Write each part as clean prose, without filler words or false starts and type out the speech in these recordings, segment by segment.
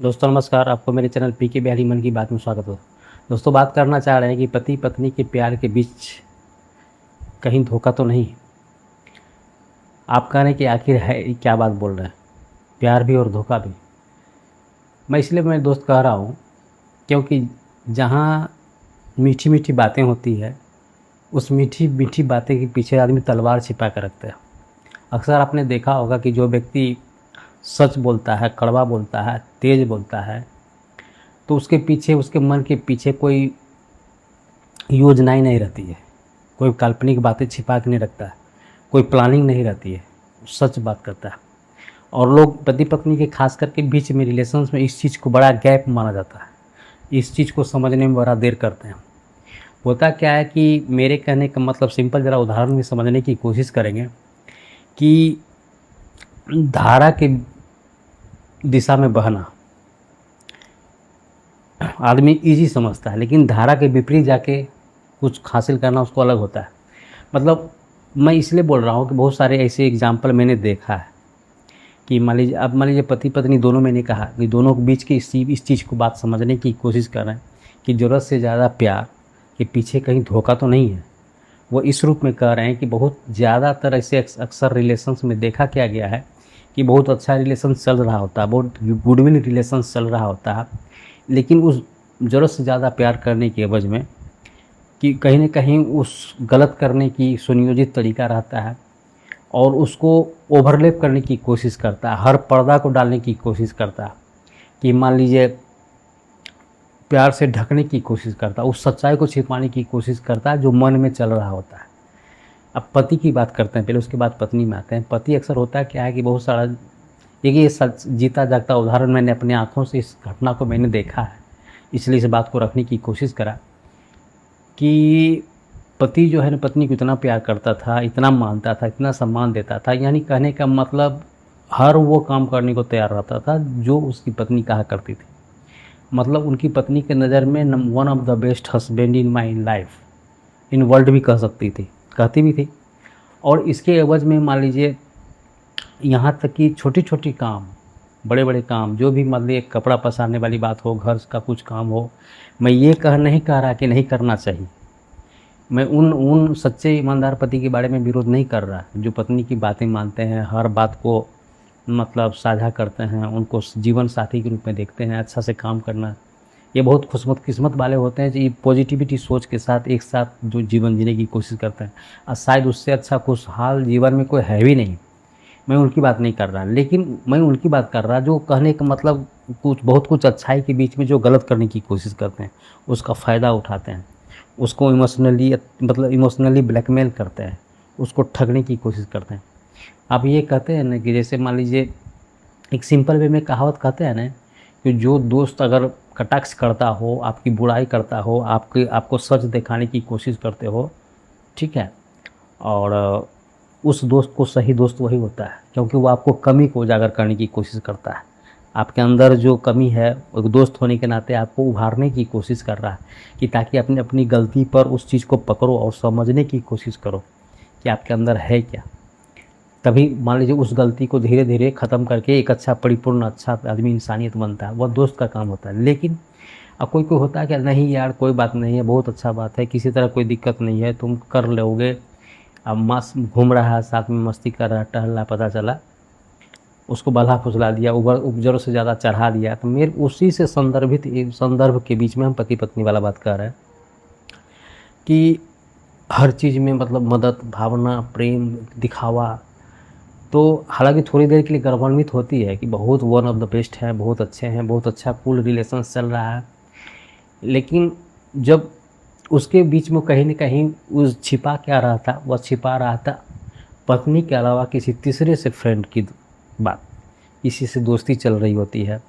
दोस्तों नमस्कार। आपको मेरे चैनल पी के बिहारी मन की बात में स्वागत हो। दोस्तों बात करना चाह रहे हैं कि पति पत्नी के प्यार के बीच कहीं धोखा तो नहीं। आप कह रहे हैं कि आखिर है ये क्या बात बोल रहे हैं, प्यार भी और धोखा भी। मैं इसलिए मेरे दोस्त कह रहा हूँ क्योंकि जहाँ मीठी मीठी बातें होती है उस मीठी मीठी बातें के पीछे आदमी तलवार छिपा कर रखता है। अक्सर आपने देखा होगा कि जो व्यक्ति सच बोलता है, कड़वा बोलता है, तेज बोलता है, तो उसके पीछे, उसके मन के पीछे कोई योजनाएं नहीं रहती है, कोई काल्पनिक बातें छिपा के नहीं रखता है, कोई प्लानिंग नहीं रहती है, सच बात करता है। और लोग पति पत्नी के खास करके बीच में रिलेशंस में इस चीज़ को बड़ा गैप माना जाता है, इस चीज़ को समझने में बड़ा देर करते हैं। होता क्या है कि मेरे कहने का मतलब सिंपल ज़रा उदाहरण में समझने की कोशिश करेंगे कि धारा के दिशा में बहना आदमी इजी समझता है, लेकिन धारा के विपरीत जाके कुछ हासिल करना उसको अलग होता है। मतलब मैं इसलिए बोल रहा हूँ कि बहुत सारे ऐसे एग्जाम्पल मैंने देखा है कि मान लीजिए पति पत्नी दोनों, मैंने कहा कि दोनों के बीच की इस चीज़ को बात समझने की कोशिश कर रहे हैं कि ज़रूरत से ज़्यादा प्यार के पीछे कहीं धोखा तो नहीं है। वो इस रूप में कह रहे हैं कि बहुत ज़्यादातर ऐसे अक्सर रिलेशंस में देखा क्या गया है कि बहुत अच्छा रिलेशन चल रहा होता है, बहुत गुडविल रिलेशन चल रहा होता है, लेकिन उस ज़रूरत से ज़्यादा प्यार करने के एवज में कि कहीं न कहीं उस गलत करने की सुनियोजित तरीका रहता है और उसको ओवरलैप करने की कोशिश करता है, हर पर्दा को डालने की कोशिश करता है कि मान लीजिए प्यार से ढकने की कोशिश करता है, उस सच्चाई को छिपाने की कोशिश करता है जो मन में चल रहा होता है। अब पति की बात करते हैं पहले, उसके बाद पत्नी में आते हैं। पति अक्सर होता है क्या है कि बहुत सारा, देखिए ये सच जीता जागता उदाहरण, मैंने अपनी आँखों से इस घटना को मैंने देखा है, इसलिए इस बात को रखने की कोशिश करा कि पति जो है ना पत्नी को इतना प्यार करता था, इतना मानता था, इतना सम्मान देता था, यानी कहने का मतलब हर वो काम करने को तैयार रहता था जो उसकी पत्नी कहा करती थी। मतलब उनकी पत्नी के नज़र में one of the best husband in my life, in world भी कह सकती थी, कहती भी थी। और इसके एवज में मान लीजिए यहाँ तक कि छोटी छोटी काम, बड़े बड़े काम, जो भी मान लीजिए कपड़ा पसारने वाली बात हो, घर का कुछ काम हो, मैं ये नहीं कह रहा कि नहीं करना चाहिए। मैं उन उन सच्चे ईमानदार पति के बारे में विरोध नहीं कर रहा जो पत्नी की बातें मानते हैं, हर बात को मतलब साझा करते हैं, उनको जीवन साथी के रूप में देखते हैं, अच्छा से काम करना, ये बहुत खुशकिस्मत वाले होते हैं जो ये पॉजिटिविटी सोच के साथ एक साथ जो जीवन जीने की कोशिश करते हैं। और शायद उससे अच्छा खुशहाल जीवन में कोई है भी नहीं। मैं उनकी बात नहीं कर रहा, लेकिन मैं उनकी बात कर रहा जो कहने का मतलब कुछ बहुत कुछ अच्छाई के बीच में जो गलत करने की कोशिश करते हैं, उसका फ़ायदा उठाते हैं, उसको इमोशनली ब्लैकमेल करते हैं, उसको ठगने की कोशिश करते हैं। आप ये कहते हैं ना कि जैसे मान लीजिए एक सिंपल वे में कहावत कहते हैं ना कि जो दोस्त अगर कटाक्ष करता हो, आपकी बुराई करता हो, आपको सच दिखाने की कोशिश करते हो, ठीक है, और उस दोस्त को सही दोस्त वही होता है, क्योंकि वो आपको कमी को उजागर करने की कोशिश करता है। आपके अंदर जो कमी है एक दोस्त होने के नाते आपको उभारने की कोशिश कर रहा है कि ताकि अपनी अपनी गलती पर उस चीज़ को पकड़ो और समझने की कोशिश करो कि आपके अंदर है क्या। तभी मान लीजिए उस गलती को धीरे धीरे ख़त्म करके एक अच्छा परिपूर्ण अच्छा आदमी इंसानियत बनता है, वह दोस्त का काम होता है। लेकिन अब कोई कोई होता है कि नहीं यार कोई बात नहीं है, बहुत अच्छा बात है, किसी तरह कोई दिक्कत नहीं है, तुम कर लोगे। अब मस्त घूम रहा है, साथ में मस्ती कर रहा है, टहल रहा, पता चला उसको बल्हा फुसला दिया, ज़रूरत से ज़्यादा चढ़ा दिया। तो मेरे उसी से संदर्भित संदर्भ के बीच में हम पति पत्नी वाला बात कर रहे हैं कि हर चीज़ में मतलब मदद, भावना, प्रेम, दिखावा, तो हालांकि थोड़ी देर के लिए गर्वान्वित होती है कि बहुत वन ऑफ द बेस्ट है, बहुत अच्छे हैं, बहुत अच्छा कूल रिलेशन चल रहा है। लेकिन जब उसके बीच में कहीं न कहीं उस छिपा क्या रहा था, वह छिपा रहा था पत्नी के अलावा किसी तीसरे से फ्रेंड की बात, किसी से दोस्ती चल रही होती है।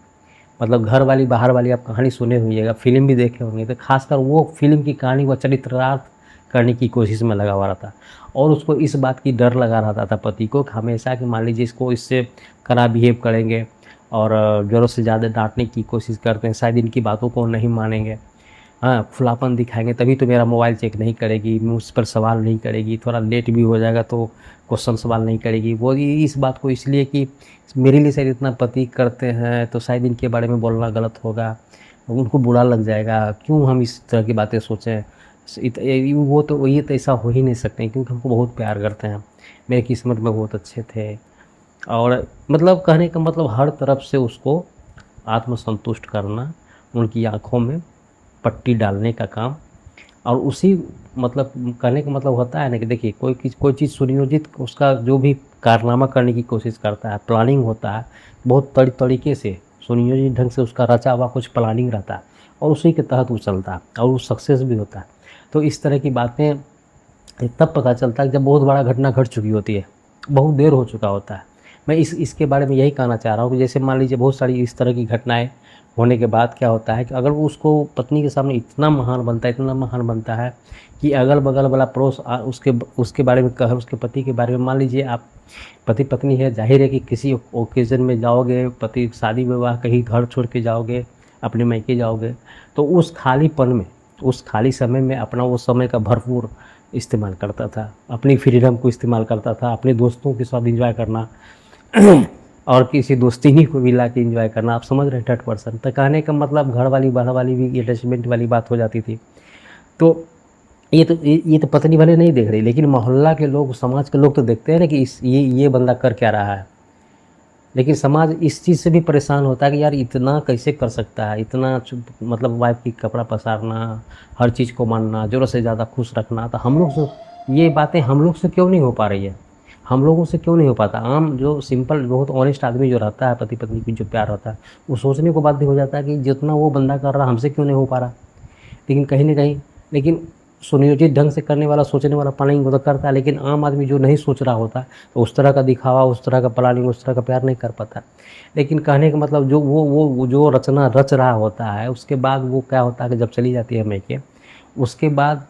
मतलब घर वाली बाहर वाली आप कहानी सुने होइएगा, फ़िल्म भी देखे होंगे, तो ख़ासकर वो फ़िल्म की कहानी वह चरित्रार्थ करने की कोशिश में लगा हुआ रहता और उसको इस बात की डर लगा रहता था पति को कि हमेशा कि मान लीजिए इसको इससे कड़ा बिहेव करेंगे और ज़रूरत से ज़्यादा डाँटने की कोशिश करते हैं, शायद इनकी बातों को नहीं मानेंगे। हाँ, खुलापन दिखाएँगे तभी तो मेरा मोबाइल चेक नहीं करेगी, मुझ पर सवाल नहीं करेगी, थोड़ा लेट भी हो जाएगा तो क्वेश्चन सवाल नहीं करेगी। वो इस बात को इसलिए कि मेरे लिए शायद इतना पति करते हैं तो शायद इनके बारे में बोलना गलत होगा, उनको बुरा लग जाएगा, क्यों हम इस तरह की बातें सोचें। वो तो ये तो ऐसा हो ही नहीं सकते क्योंकि हमको बहुत प्यार करते हैं। मेरी किस्मत में बहुत अच्छे थे और मतलब कहने का मतलब हर तरफ से उसको आत्मसंतुष्ट करना, उनकी आँखों में पट्टी डालने का काम। और उसी मतलब कहने का मतलब होता है ना कि देखिए कोई चीज़ सुनियोजित उसका जो भी कारनामा करने की कोशिश करता है, प्लानिंग होता है, बहुत तरीके से सुनियोजित ढंग से उसका रचा हुआ कुछ प्लानिंग रहता है और उसी के तहत वो चलता है और वो सक्सेस भी होता है। तो इस तरह की बातें तब पता चलता है जब बहुत बड़ा घटना घट चुकी होती है, बहुत देर हो चुका होता है। मैं इसके बारे में यही कहना चाह रहा हूँ कि जैसे मान लीजिए बहुत सारी इस तरह की घटनाएँ होने के बाद क्या होता है कि अगर वो उसको पत्नी के सामने इतना महान बनता है कि अगल-बगल वाला पड़ोस उसके बारे में उसके पति के बारे में मान लीजिए आप पति-पत्नी है, ज़ाहिर है कि किसी ओकेज़न में जाओगे, पति शादी-विवाह कहीं घर छोड़ के जाओगे, अपने मायके जाओगे, तो उस खालीपन में, उस खाली समय में अपना वो समय का भरपूर इस्तेमाल करता था, अपनी फ्रीडम को इस्तेमाल करता था, अपने दोस्तों के साथ एंजॉय करना और किसी दोस्तिनी को भी लाके एंजॉय करना। आप समझ रहे हैं 30% तो कहने का मतलब घर वाली बाहर वाली भी अटैचमेंट वाली बात हो जाती थी। तो ये तो पत्नी वाले नहीं देख रहे, लेकिन मोहल्ला के लोग, समाज के लोग तो देखते हैं ना कि ये बंदा कर क्या रहा है। लेकिन समाज इस चीज़ से भी परेशान होता है कि यार इतना कैसे कर सकता है, इतना मतलब वाइफ़ की कपड़ा पसारना, हर चीज़ को मानना, ज़रूरत से ज़्यादा खुश रखना। तो हम लोग से ये बातें हम लोग से क्यों नहीं हो पा रही है? हम लोगों से क्यों नहीं हो पाता? आम जो सिंपल बहुत ऑनेस्ट आदमी जो रहता है, पति-पत्नी की जो प्यार होता है, वो सोचने को बाध्य हो जाता है कि जितना वो बंदा कर रहा है, हमसे क्यों नहीं हो पा रहा? लेकिन कहीं न कहीं लेकिन सुनियोजित ढंग से करने वाला, सोचने वाला प्लानिंग वो तो करता है, लेकिन आम आदमी जो नहीं सोच रहा होता, तो उस तरह का दिखावा, उस तरह का प्लानिंग, उस तरह का प्यार नहीं कर पाता। लेकिन कहने का मतलब जो वो जो रचना रच रहा होता है, उसके बाद वो क्या होता है कि जब चली जाती है मायके, उसके बाद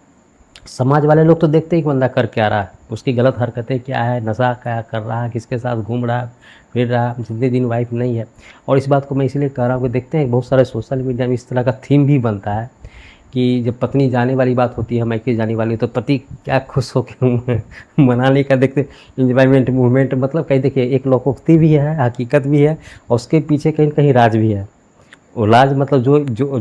समाज वाले लोग तो देखते ही कि बंदा कर क्या रहा है, उसकी गलत हरकतें क्या है, नशा क्या कर रहा है, किसके साथ घूम रहा है, फिर रहा है, जितने दिन वाइफ़ नहीं है। और इस बात को मैं इसलिए कह रहा हूँ कि देखते हैं बहुत सारे सोशल मीडिया में इस तरह का थीम भी बनता है कि जब पत्नी जाने वाली बात होती है, मायके जाने वाली, तो पति क्या खुश होके मनाने का देखते एन्जॉयमेंट मूवमेंट, मतलब कहीं देखिए एक लोकोक्ति भी है, हकीकत भी है और उसके पीछे कहीं न कहीं राज भी है। वो राज मतलब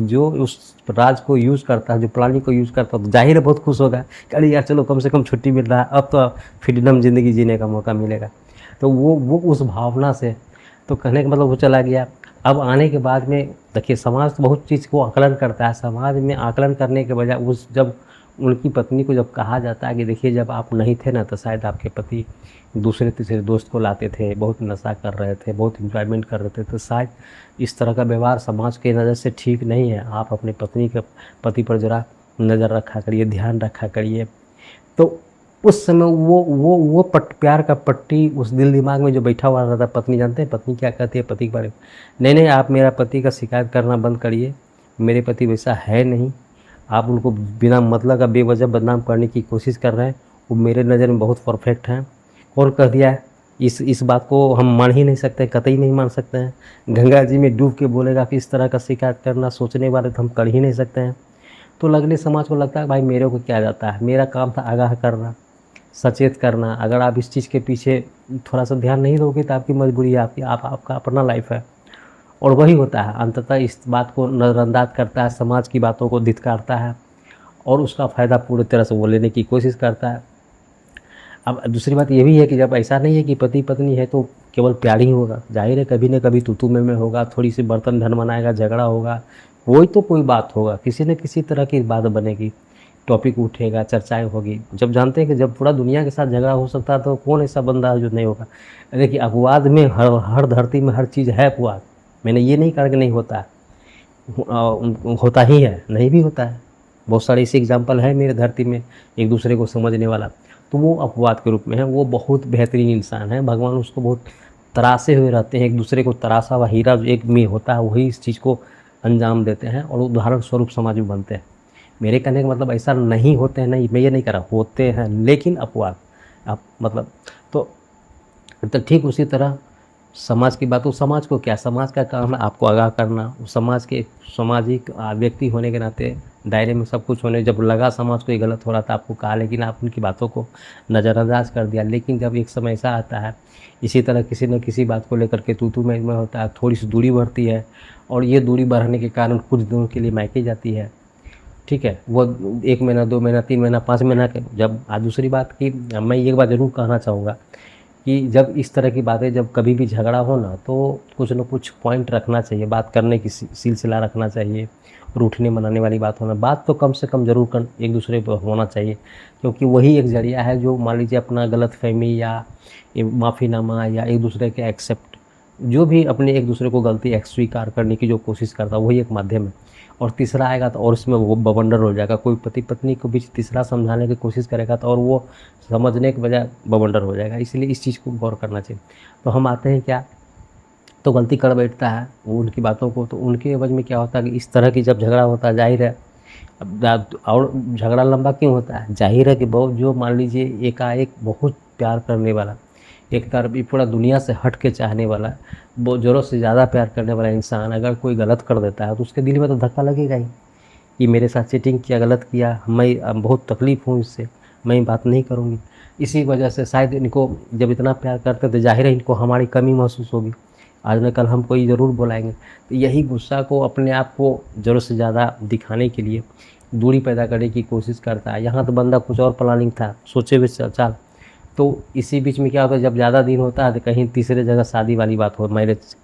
जो उस राज को यूज़ करता है, जो प्लानिंग को यूज़ करता है, तो ज़ाहिर है बहुत खुश होगा कि अरे यार चलो कम से कम छुट्टी मिल रहा है, अब तो फ्रीडम ज़िंदगी जीने का मौका मिलेगा। तो वो उस भावना से, तो कहने का मतलब वो चला गया। अब आने के बाद में देखिए समाज तो बहुत चीज़ को आकलन करता है, समाज में आकलन करने के बजाय उस जब उनकी पत्नी को जब कहा जाता है कि देखिए जब आप नहीं थे ना तो शायद आपके पति दूसरे-तीसरे दोस्त को लाते थे, बहुत नशा कर रहे थे, बहुत एन्जॉयमेंट कर रहे थे, तो शायद इस तरह का व्यवहार समाज की नज़र से ठीक नहीं है। आप अपने पति पर ज़रा नज़र रखा करिए, ध्यान रखा करिए। तो उस समय वो प्यार का पट्टी उस दिल दिमाग में जो बैठा हुआ रहता है, पत्नी जानते हैं पत्नी क्या कहती है पति के बारे में? नहीं, नहीं आप मेरा पति का शिकायत करना बंद करिए, मेरे पति वैसा है नहीं। आप उनको बिना मतलब का बेवजह बदनाम करने की कोशिश कर रहे हैं, वो मेरे नज़र में बहुत परफेक्ट हैं। कौन कह दिया है? इस बात को हम मान ही नहीं सकते, कतई नहीं मान सकते हैं। गंगा जी में डूब के बोलेगा कि इस तरह का शिकायत करना सोचने वाले तो हम कर ही नहीं सकते हैं। तो लगने समाज को लगता है भाई मेरे को क्या जाता है, मेरा काम था आगाह करना, सचेत करना। अगर आप इस चीज़ के पीछे थोड़ा-सा ध्यान नहीं दोगे तो आपकी मजबूरी है, आपका अपना लाइफ़ है। और वही होता है अंततः इस बात को नज़रअंदाज करता है, समाज की बातों को धिक्कारता है और उसका फ़ायदा पूरी तरह से वो लेने की कोशिश करता है। अब दूसरी बात ये भी है कि जब ऐसा नहीं है कि पति-पत्नी है तो केवल प्यार ही होगा, ज़ाहिर है कभी न कभी तू-तू मैं-मैं होगा, थोड़ी-सी बर्तन ढनमनाएगा, झगड़ा होगा, कोई तो कोई बात होगा, किसी न किसी तरह की बात बनेगी, टॉपिक उठेगा, चर्चाएँ होगी। जब जानते हैं कि जब पूरा दुनिया के साथ झगड़ा हो सकता है तो कौन ऐसा बंदा है जो नहीं होगा। देखिए अपवाद में हर धरती में हर चीज़ है अपवाद, मैंने ये नहीं कहा कि नहीं होता है। होता ही है, नहीं भी होता है। बहुत सारे ऐसे एग्ज़ाम्पल हैं मेरे धरती में एक दूसरे को समझने वाला। तो वो अपवाद के रूप में है, वो बहुत बेहतरीन इंसान है, भगवान उसको बहुत तरासे हुए रहते हैं, एक दूसरे को तरासा हुआ हीरा जो एक में होता है वही इस चीज़ को अंजाम देते हैं और उदाहरण स्वरूप समाज में बनते हैं। मेरे कहने का मतलब ऐसा नहीं होते हैं, नहीं मैं ये नहीं कह रहा, होते हैं लेकिन अपवाद। आप मतलब तो ठीक उसी तरह समाज की बात, तो समाज को क्या, समाज का काम है आपको आगाह करना। समाज के सामाजिक व्यक्ति होने के नाते दायरे में सब कुछ होने, जब लगा समाज को ये गलत हो रहा था आपको कहा, लेकिन आप उनकी बातों को नज़रअंदाज कर दिया। लेकिन जब एक समय ऐसा आता है, इसी तरह किसी न किसी बात को लेकर के तू मैं होता है, थोड़ी सी दूरी बढ़ती है, और ये दूरी बढ़ने के कारण कुछ दिनों के लिए मायके जाती है, ठीक है, वो 1 महीना 2 महीना 3 महीना 5 महीना के, जब दूसरी बात की मैं एक बात ज़रूर कहना चाहूँगा कि जब इस तरह की बातें, जब कभी भी झगड़ा हो ना, तो कुछ न कुछ पॉइंट रखना चाहिए, बात करने की सिलसिला रखना चाहिए, रूठने मनाने वाली बात होना, बात तो कम से कम ज़रूर कर एक दूसरे पर होना चाहिए, क्योंकि वही एक ज़रिया है जो मान लीजिए अपना गलतफ़हमी या माफ़ीनामा या एक दूसरे के एक्सेप्ट, जो भी अपने एक दूसरे को गलती स्वीकार करने की जो कोशिश करता है, वही एक माध्यम है। और तीसरा आएगा तो और इसमें वो बवंडर हो जाएगा, कोई पति पत्नी के बीच तीसरा समझाने की कोशिश करेगा तो और वो समझने के बजाय बवंडर हो जाएगा, इसलिए इस चीज़ को गौर करना चाहिए। तो हम आते हैं क्या, तो गलती कर बैठता है वो उनकी बातों को, तो उनके एवज में क्या होता है कि इस तरह की जब झगड़ा होता है, जाहिर है अब और झगड़ा लंबा क्यों होता है, जाहिर है कि बहुत जो मान लीजिए एकाएक बहुत प्यार करने वाला, एक तरफ ये पूरा दुनिया से हट के चाहने वाला, बहुत ज़रूरत से ज़्यादा प्यार करने वाला इंसान अगर कोई गलत कर देता है तो उसके दिल में तो धक्का लगेगा ही कि मेरे साथ चीटिंग किया, गलत किया, मैं बहुत तकलीफ़ हूँ इससे, मैं बात नहीं करूँगी। इसी वजह से शायद इनको जब इतना प्यार करते तो जाहिर है इनको हमारी कमी महसूस होगी, आज न कल हम कोई ज़रूर बुलाएंगे। तो यही गुस्सा को अपने आप को ज़रूरत से ज़्यादा दिखाने के लिए दूरी पैदा करने की कोशिश करता है। यहाँ तो बंदा कुछ और प्लानिंग था, सोचे हुए चल, तो इसी बीच में क्या होता है, जब ज़्यादा दिन होता है तो कहीं तीसरे जगह शादी वाली बात हो, मैरिज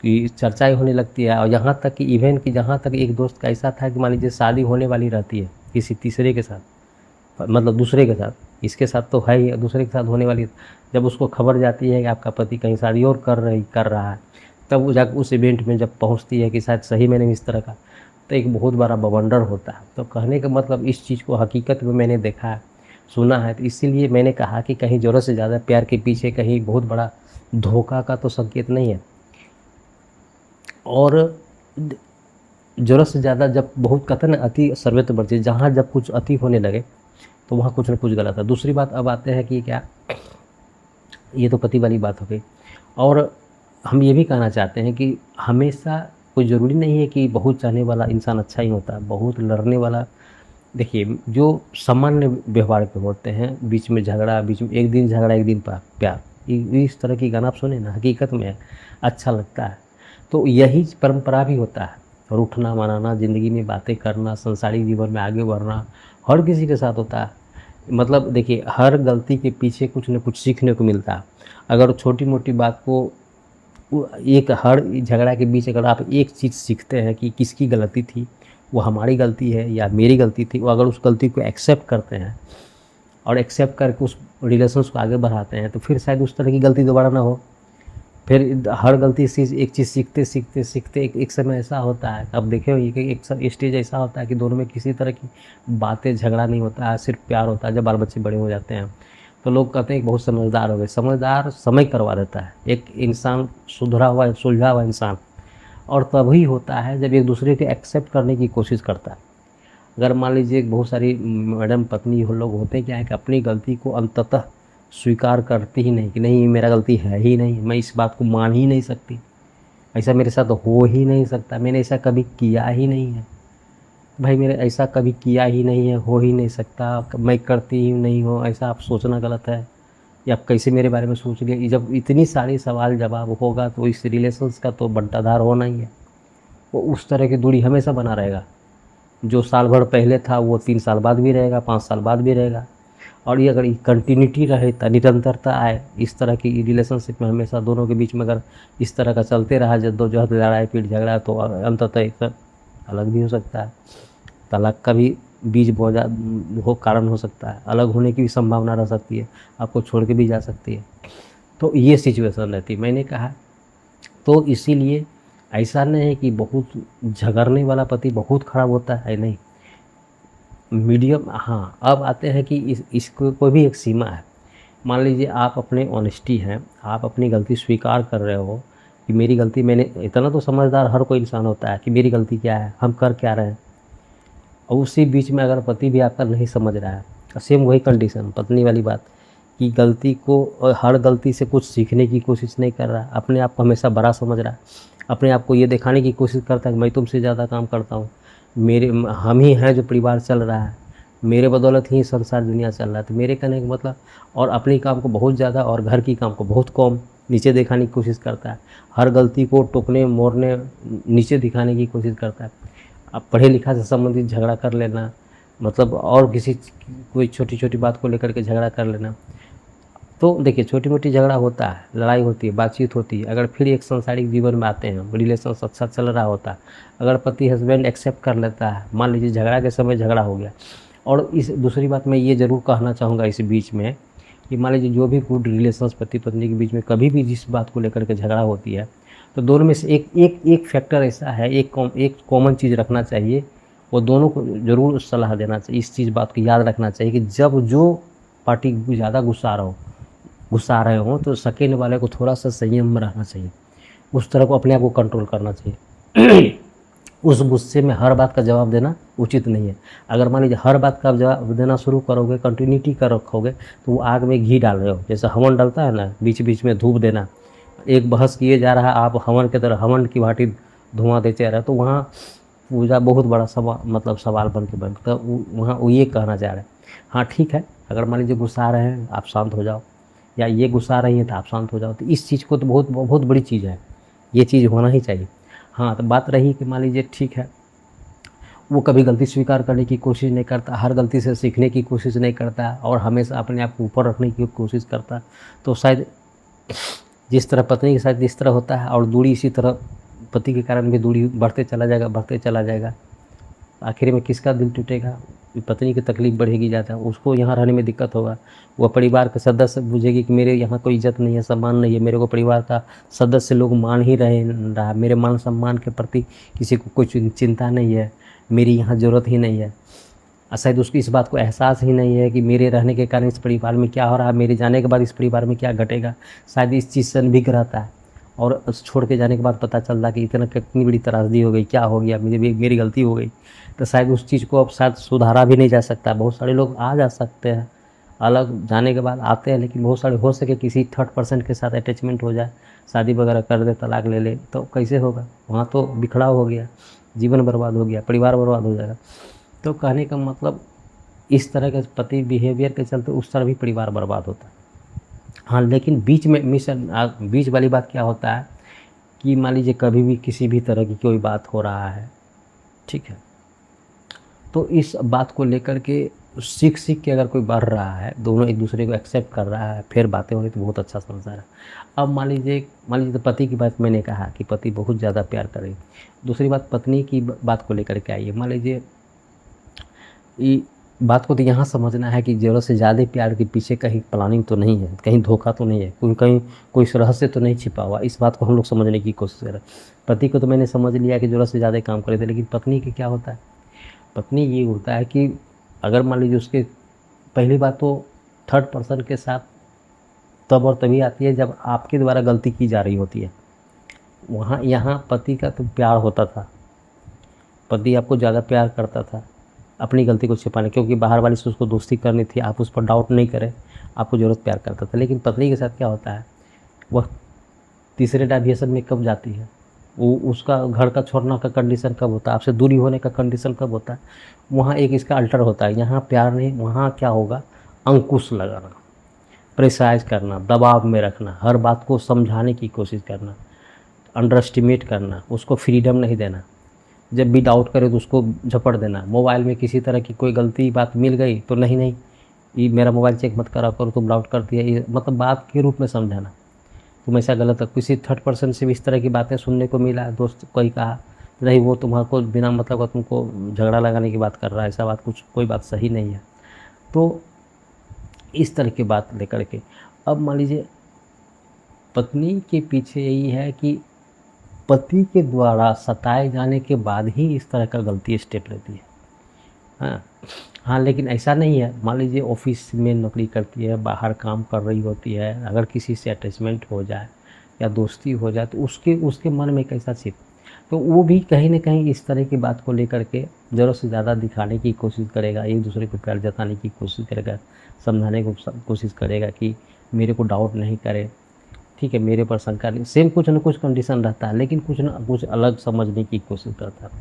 की चर्चाएँ होने लगती है। और यहाँ तक कि इवेन कि जहाँ तक एक दोस्त का ऐसा था कि मान लीजिए शादी होने वाली रहती है किसी तीसरे के साथ, मतलब दूसरे के साथ, इसके साथ तो है ही, दूसरे के साथ होने वाली, जब उसको खबर जाती है कि आपका पति कहीं शादी और कर रहा है, तब वो जाकर उस इवेंट में जब पहुंचती है कि शायद सही में नहीं इस तरह का, तो एक बहुत बड़ा बवंडर होता है। तो कहने का मतलब इस चीज़ को हकीकत में मैंने देखा है, सुना है, तो इसीलिए मैंने कहा कि कहीं ज़रूरत से ज़्यादा प्यार के पीछे कहीं बहुत बड़ा धोखा का तो संकेत नहीं है। और ज़रूरत से ज़्यादा जब बहुत कहते हैं ना, अति सर्वत्र वर्जित, जहाँ जब कुछ अति होने लगे तो वहाँ कुछ न कुछ गलत है। दूसरी बात अब आते हैं कि क्या, ये तो पति वाली बात हो गई। और हम ये भी कहना चाहते हैं कि हमेशा कोई ज़रूरी नहीं है कि बहुत चाहने वाला इंसान अच्छा ही होता है, बहुत लड़ने वाला, देखिए जो सामान्य व्यवहार के होते हैं, बीच में झगड़ा, बीच में एक दिन झगड़ा एक दिन प्यार, इस तरह की गाना आप सुने ना, हकीकत में अच्छा लगता है। तो यही परंपरा भी होता है, रूठना मनाना, ज़िंदगी में बातें करना, संसारिक जीवन में आगे बढ़ना, हर किसी के साथ होता है। मतलब देखिए हर गलती के पीछे कुछ न कुछ सीखने को मिलता है। अगर छोटी मोटी बात को एक हर झगड़ा के बीच अगर आप एक चीज़ सीखते हैं कि किसकी गलती थी, वो हमारी गलती है या मेरी गलती थी, वो अगर उस गलती को एक्सेप्ट करते हैं और एक्सेप्ट करके उस रिलेशंस को आगे बढ़ाते हैं, तो फिर शायद उस तरह की गलती दोबारा ना हो। फिर हर गलती से एक चीज़ सीखते सीखते सीखते एक समय ऐसा होता है, अब देखे होइए कि एक स्टेज ऐसा होता है कि दोनों में किसी तरह की बातें झगड़ा नहीं होता है, सिर्फ प्यार होता है। जब बाल बच्चे बड़े हो जाते हैं तो लोग कहते हैं कि बहुत समझदार हो गए, समझदार समय करवा देता है एक इंसान, सुधरा हुआ सुलझा हुआ इंसान। और तभी होता है जब एक दूसरे को एक्सेप्ट करने की कोशिश करता है। अगर मान लीजिए बहुत सारी मैडम पत्नी हो लोग होते हैं क्या है कि अपनी गलती को अंततः स्वीकार करती ही नहीं कि नहीं मेरा गलती है ही नहीं, मैं इस बात को मान ही नहीं सकती, ऐसा मेरे साथ हो ही नहीं सकता, मैंने ऐसा कभी किया ही नहीं है, भाई मेरे ऐसा कभी किया ही नहीं है, हो ही नहीं सकता, मैं करती ही नहीं हूँ, ऐसा आप सोचना गलत है, या आप कैसे मेरे बारे में सोच लिए। जब इतनी सारी सवाल जवाब होगा तो इस रिलेशंस का तो बंटाधार होना ही है। वो उस तरह की दूरी हमेशा बना रहेगा, जो साल भर पहले था वो 3 साल बाद भी रहेगा, 5 साल बाद भी रहेगा। और ये अगर कंटिन्यूटी रहे, निरंतरता आए इस तरह की रिलेशनशिप में, हमेशा दोनों के बीच में अगर इस तरह का चलते रहा जद्दोजहद, लड़ाई पीट झगड़ा, तो अंततः एक अलग भी हो सकता है, तलाक का भी बीज हो कारण हो सकता है, अलग होने की भी संभावना रह सकती है, आपको छोड़ के भी जा सकती है। तो ये सिचुएशन रहती है। मैंने कहा तो इसीलिए ऐसा नहीं है कि बहुत झगड़ने वाला पति बहुत ख़राब होता है, नहीं, मीडियम। हाँ, अब आते हैं कि इसको कोई भी एक सीमा है। मान लीजिए आप अपने ऑनेस्टी हैं, आप अपनी गलती स्वीकार कर रहे हो कि मेरी गलती, मैंने इतना तो समझदार हर कोई इंसान होता है कि मेरी गलती क्या है, हम कर क्या रहे हैं। और उसी बीच में अगर पति भी आपका नहीं समझ रहा है, सेम वही कंडीशन पत्नी वाली बात कि गलती को हर गलती से कुछ सीखने की कोशिश नहीं कर रहा, अपने आप को हमेशा बड़ा समझ रहा है, अपने आप को ये दिखाने की कोशिश करता है कि मैं तुमसे ज़्यादा काम करता हूँ, मेरे हम ही हैं जो परिवार चल रहा है, मेरे बदौलत ही संसार दुनिया चल रहा है। तो मेरे कहने का मतलब, और अपने काम को बहुत ज़्यादा और घर की काम को बहुत कम नीचे दिखाने की कोशिश करता है, हर गलती को टोकने मोड़ने नीचे दिखाने की कोशिश करता है। अब पढ़े लिखा से संबंधित झगड़ा कर लेना, मतलब और किसी कोई छोटी छोटी बात को लेकर के झगड़ा कर लेना। तो देखिए, छोटी मोटी झगड़ा होता है, लड़ाई होती है, बातचीत होती है, अगर फिर एक सांसारिक जीवन में आते हैं, रिलेशन अच्छा चल रहा होता है, अगर पति हस्बैंड एक्सेप्ट कर लेता है, मान लीजिए झगड़ा के समय झगड़ा हो गया। और इस दूसरी बात मैं ये ज़रूर कहना चाहूँगा इस बीच में कि मान लीजिए जो भी गुड रिलेशंस पति पत्नी के बीच में कभी भी जिस बात को लेकर के झगड़ा होती है, तो दोनों में से एक फैक्टर ऐसा है, एक कॉमन चीज़ रखना चाहिए, वो दोनों को ज़रूर सलाह देना चाहिए, इस चीज़ बात को याद रखना चाहिए कि जब जो पार्टी ज़्यादा गुस्सा रहे हों तो सकेने वाले को थोड़ा सा संयम में रहना चाहिए, उस तरह को अपने आप को कंट्रोल करना चाहिए। उस गुस्से में हर बात का जवाब देना उचित नहीं है। अगर मान लीजिए हर बात का जवाब देना शुरू करोगे, कंटिन्यूटी कर रखोगे, तो वो आग में घी डाल रहे हो। जैसे हवन डलता है ना, बीच बीच में धूप देना, एक बहस किए जा रहा है, आप हवन की तरह हवन की भांति धुआं देते रहे, तो वहाँ पूजा बहुत बड़ा सवाल बन के तो वहाँ वो ये कहना चाह रहे हैं। हाँ ठीक है, अगर मान लीजिए गुस्सा आ रहे हैं आप शांत हो जाओ, या ये गुस्सा आ रही है तो आप शांत हो जाओ, तो इस चीज़ को तो बहुत बहुत बड़ी चीज़ है, ये चीज़ होना ही चाहिए। हाँ, तो बात रही कि मान लीजिए ठीक है, वो कभी गलती स्वीकार करने की कोशिश नहीं करता, हर गलती से सीखने की कोशिश नहीं करता, और हमेशा अपने आप को ऊपर रखने की कोशिश करता, तो शायद जिस तरह पत्नी के साथ जिस तरह होता है, और दूरी इसी तरह पति के कारण भी दूरी बढ़ते चला जाएगा। आखिर में किसका दिल टूटेगा? पत्नी की तकलीफ़ बढ़ेगी ज़्यादा, उसको यहाँ रहने में दिक्कत होगा, वह परिवार के सदस्य बुझेगी कि मेरे यहाँ कोई इज़्ज़त नहीं है, सम्मान नहीं है, मेरे को परिवार का सदस्य लोग मान ही रहा, मेरे मान सम्मान के प्रति किसी को कोई चिंता नहीं है, मेरी यहाँ ज़रूरत ही नहीं है। शायद उसको इस बात को एहसास ही नहीं है कि मेरे रहने के कारण इस परिवार में क्या हो रहा है, मेरे जाने के बाद इस परिवार में क्या घटेगा। शायद इस चीज़ से अनभिज्ञ रहता है, और छोड़ के जाने के बाद पता चलता कि इतना कितनी बड़ी त्रासदी हो गई, क्या हो गया, मेरी गलती हो गई। तो शायद उस चीज़ को अब शायद सुधारा भी नहीं जा सकता। बहुत सारे लोग आ जा सकते हैं, अलग जाने के बाद आते हैं, लेकिन बहुत सारे हो सके किसी थर्ड पर्सन के साथ अटैचमेंट हो जाए, शादी वगैरह कर दे, तलाक ले ले, तो कैसे होगा? वहाँ तो बिखराव हो गया, जीवन बर्बाद हो गया, परिवार बर्बाद हो जाएगा। तो कहने का मतलब, इस तरह के पति बिहेवियर के चलते उस तरह भी परिवार बर्बाद होता है। हाँ, लेकिन बीच वाली बात क्या होता है कि मान लीजिए कभी भी किसी भी तरह की कोई बात हो रहा है, ठीक है, तो इस बात को लेकर के सीख के अगर कोई बढ़ रहा है, दोनों एक दूसरे को एक्सेप्ट कर रहा है, फिर बातें हो रही, तो बहुत अच्छा संसार है। अब मान लीजिए तो पति की बात मैंने कहा कि पति बहुत ज़्यादा प्यार करे। दूसरी बात पत्नी की बात को लेकर के आई है। मान लीजिए ये बात को तो यहाँ समझना है कि ज़रूरत से ज़्यादा प्यार के पीछे कहीं प्लानिंग तो नहीं है, कहीं धोखा तो नहीं है, कहीं कोई रहस्य तो नहीं छिपा हुआ। इस बात को हम लोग समझने की कोशिश करें। पति को तो मैंने समझ लिया कि ज़रूरत से ज़्यादा काम करे थे, लेकिन पत्नी के क्या होता है? पत्नी ये होता है कि अगर मान लीजिए उसके, पहली बात तो थर्ड पर्सन के साथ तब और तभी आती है जब आपके द्वारा गलती की जा रही होती है। वहाँ यहाँ पति का तो प्यार होता था, पति आपको ज़्यादा प्यार करता था अपनी गलती को छिपाने, क्योंकि बाहर वाली से उसको दोस्ती करनी थी, आप उस पर डाउट नहीं करें, आपको ज़रूरत प्यार करता था। लेकिन पत्नी के साथ क्या होता है, वह तीसरे डायमेंशन में कब जाती है, वो उसका घर का छोड़ना का कंडीशन कब होता है, आपसे दूरी होने का कंडीशन कब होता है, वहाँ एक इसका अल्टर होता है। यहाँ प्यार नहीं, वहाँ क्या होगा, अंकुश लगाना, प्रेशराइज करना, दबाव में रखना, हर बात को समझाने की कोशिश करना, अंडर एस्टिमेट करना, उसको फ्रीडम नहीं देना, जब भी डाउट करे तो उसको झपट देना। मोबाइल में किसी तरह की कोई गलती बात मिल गई तो नहीं ये मेरा मोबाइल चेक मत करा करो, तुम डाउट करती है, ये मतलब बात के रूप में समझाना, तुम ऐसा गलत है। किसी थर्ड पर्सन से भी इस तरह की बातें सुनने को मिला, दोस्त कोई कहा नहीं वो तुम्हारे को बिना मतलब का तुमको झगड़ा लगाने की बात कर रहा है, ऐसा बात कोई बात सही नहीं है। तो इस तरह की बात लेकर के अब मान लीजिए पत्नी के पीछे यही है कि पति के द्वारा सताए जाने के बाद ही इस तरह का गलती स्टेप लेती है। हाँ, लेकिन ऐसा नहीं है। मान लीजिए ऑफिस में नौकरी करती है, बाहर काम कर रही होती है, अगर किसी से अटैचमेंट हो जाए या दोस्ती हो जाए तो उसके मन में कैसा छिप, तो वो भी कहीं न कहीं इस तरह की बात को लेकर के ज़रूरत से ज़्यादा दिखाने की कोशिश करेगा, एक-दूसरे को प्यार जताने की कोशिश करेगा, समझाने को कोशिश करेगा कि मेरे को डाउट नहीं करे, ठीक है, मेरे पर शंका नहीं, सेम कुछ न कुछ कंडीशन रहता है, लेकिन कुछ न कुछ अलग समझने की कोशिश करता है।